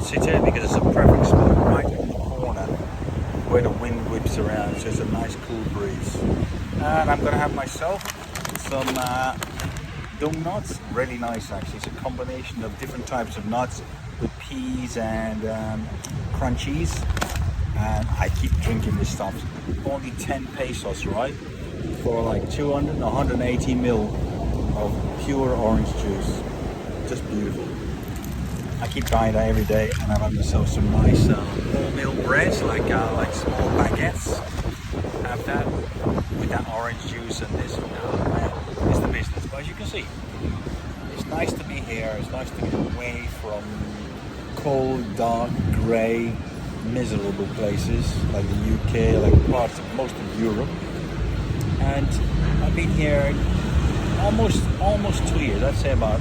City because it's a perfect spot right in the corner where the wind whips around, so it's a nice cool breeze. And I'm gonna have myself some donuts, really nice actually. It's a combination of different types of nuts with peas and crunchies. And I keep drinking this stuff. Only 10 pesos, right? For like 200, 180 ml of pure orange juice. Just beautiful. I keep buying that every day, and I'm having myself some nice wholemeal breads, like small baguettes. Have that with that orange juice and this. Oh man, it's the business. But as you can see, it's nice to be here. It's nice to get away from cold, dark, grey, miserable places like the UK, like parts of most of Europe. And I've been here almost 2 years. I'd say about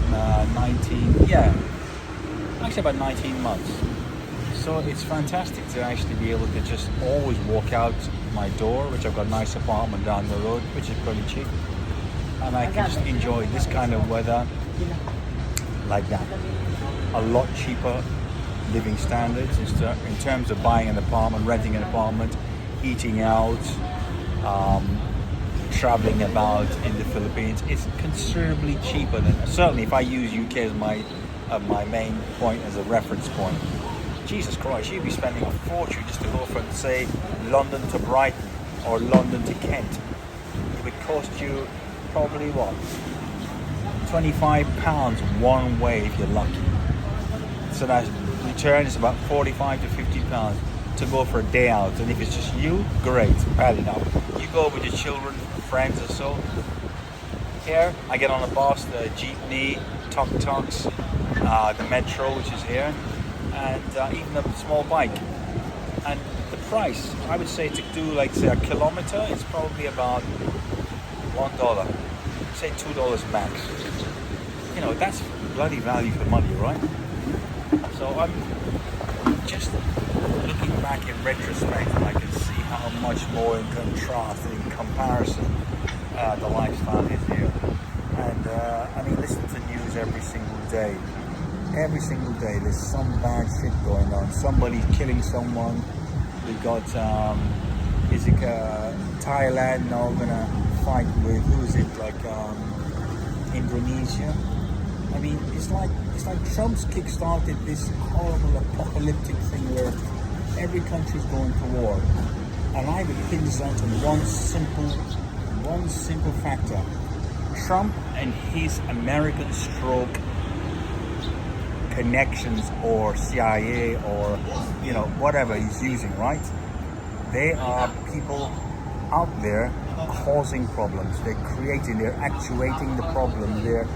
19. Yeah. Actually about 19 months. So it's fantastic to actually be able to just always walk out my door, which I've got a nice apartment down the road, which is pretty cheap. And I can just enjoy this kind of weather like that. A lot cheaper living standards in terms of buying an apartment, renting an apartment, eating out, traveling about in the Philippines. It's considerably cheaper than, certainly if I use UK as my main point as a reference point. Jesus Christ, you'd be spending a fortune just to go from, say, London to Brighton or London to Kent. It would cost you probably what? £25 one way if you're lucky. So that return is about 45 to 50 pounds to go for a day out. And if it's just you, great, bad enough. You go with your children, friends or so. Here, I get on a bus, the jeepney, tuk-tuks, the metro, which is here, and even a small bike. And the price, I would say, to do like say a kilometer, it's probably about $1, say $2 max. You know, that's bloody value for money, right? So I'm just looking back in retrospect, and I can see how much more in contrast, in comparison, the lifestyle is here. And I mean, listen to news every single day. Every single day there's some bad shit going on. Somebody's killing someone. We've got Thailand now gonna fight with, who is it, like Indonesia. I mean, it's like Trump's kick-started this horrible apocalyptic thing where every country's going to war. And I would pin this down to one simple factor. Trump and his American stroke connections, or CIA, or you know, whatever he's using, right? They are people out there causing problems. They're creating, they're actuating the problem. They're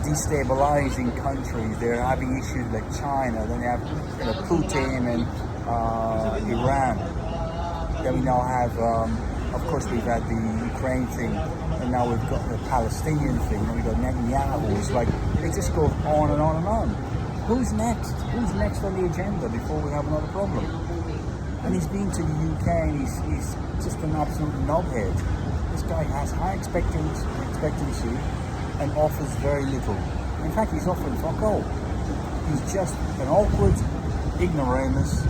destabilizing countries. They're having issues like China. Then they have, you know, Putin and Iran. Then we now have, of course, we've had the Ukraine thing, and now we've got the Palestinian thing, and we've got Netanyahu. It's like, it just goes on and on and on. Who's next? Who's next on the agenda before we have another problem? And he's been to the UK, and he's just an absolute knobhead. This guy has high expectancy and offers very little. In fact, he's offering fuck all. He's just an awkward ignoramus,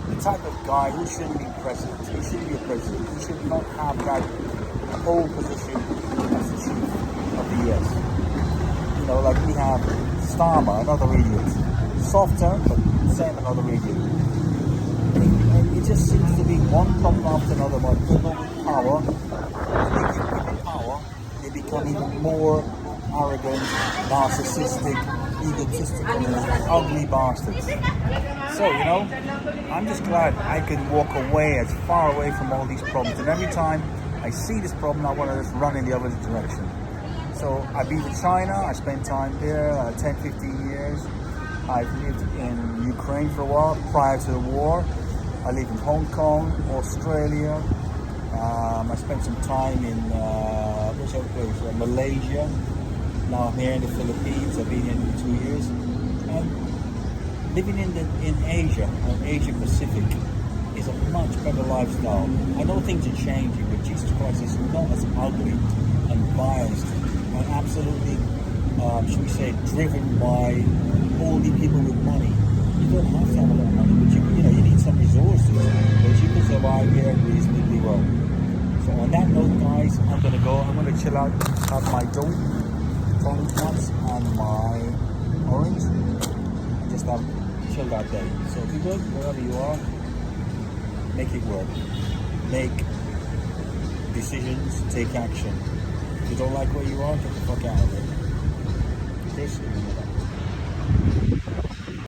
the type of guy who shouldn't be president. He shouldn't be a president. He should not have that whole position as the chief of the US. You know, like we have Starmer, another idiot. Softer, but same, another idiot. And it just seems to be one problem after another. When people with power, they become even more arrogant, narcissistic, egotistical, and ugly bastards. So, you know, I'm just glad I can walk away, as far away from all these problems. And every time I see this problem, I want to just run in the other direction. So I've been to China, I spent time there, 10, 15 years. I've lived in Ukraine for a while, prior to the war. I lived in Hong Kong, Australia. I spent some time in, which other place, Malaysia. Now I'm here in the Philippines. I've been here for 2 years. And living in Asia, or Asia Pacific, is a much better lifestyle. I know things are changing, but Jesus Christ, it's not as ugly and biased and absolutely, should we say, driven by only people with money. have to have a lot of money, but you need some resources, but you can survive here reasonably well. So on that note, guys, I'm gonna go. I'm gonna chill out, have my tonic nuts and my orange, and just have a chilled out day. So if you good, wherever you are, make it work. Make decisions, take action. If you don't like where you are, get the fuck out of it. Chris, remember that.